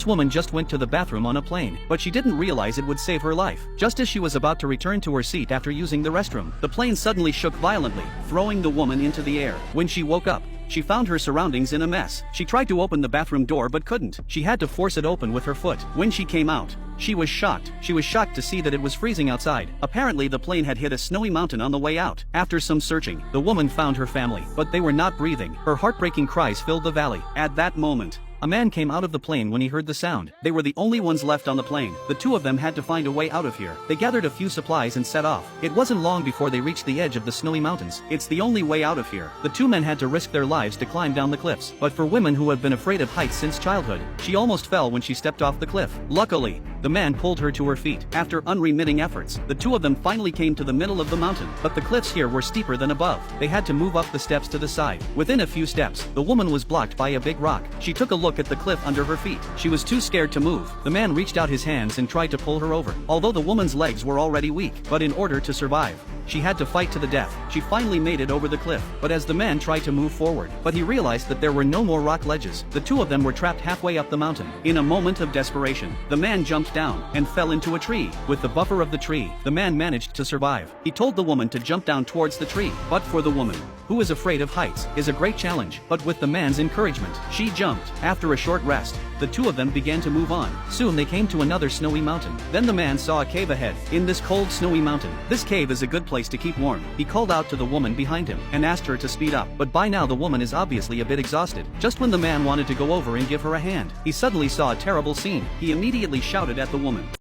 This woman just went to the bathroom on a plane, but she didn't realize it would save her life. Just as she was about to return to her seat after using the restroom, the plane suddenly shook violently, throwing the woman into the air. When she woke up, she found her surroundings in a mess. She tried to open the bathroom door but couldn't. She had to force it open with her foot. When she came out, she was shocked. She was shocked to see that it was freezing outside. Apparently the plane had hit a snowy mountain on the way out. After some searching, the woman found her family, but they were not breathing. Her heartbreaking cries filled the valley. At that moment, a man came out of the plane when he heard the sound. They were the only ones left on the plane. The two of them had to find a way out of here. They gathered a few supplies and set off. It wasn't long before they reached the edge of the snowy mountains. It's the only way out of here. The two men had to risk their lives to climb down the cliffs. But for women who have been afraid of heights since childhood, she almost fell when she stepped off the cliff. Luckily, the man pulled her to her feet. After unremitting efforts, the two of them finally came to the middle of the mountain. But the cliffs here were steeper than above. They had to move up the steps to the side. Within a few steps, the woman was blocked by a big rock. She took a look at the cliff under her feet. She was too scared to move. The man reached out his hands and tried to pull her over. Although the woman's legs were already weak, but in order to survive, she had to fight to the death. She finally made it over the cliff, but as the man tried to move forward, but he realized that there were no more rock ledges. The two of them were trapped halfway up the mountain. In a moment of desperation, the man jumped down and fell into a tree. With the buffer of the tree, the man managed to survive. He told the woman to jump down towards the tree, but for the woman, who is afraid of heights, is a great challenge. But with the man's encouragement, she jumped. After a short rest, the two of them began to move on. Soon they came to another snowy mountain. Then the man saw a cave ahead. In this cold snowy mountain, this cave is a good place to keep warm. He called out to the woman behind him and asked her to speed up, but by now the woman is obviously a bit exhausted. Just when the man wanted to go over and give her a hand, he suddenly saw a terrible scene. He immediately shouted at the woman.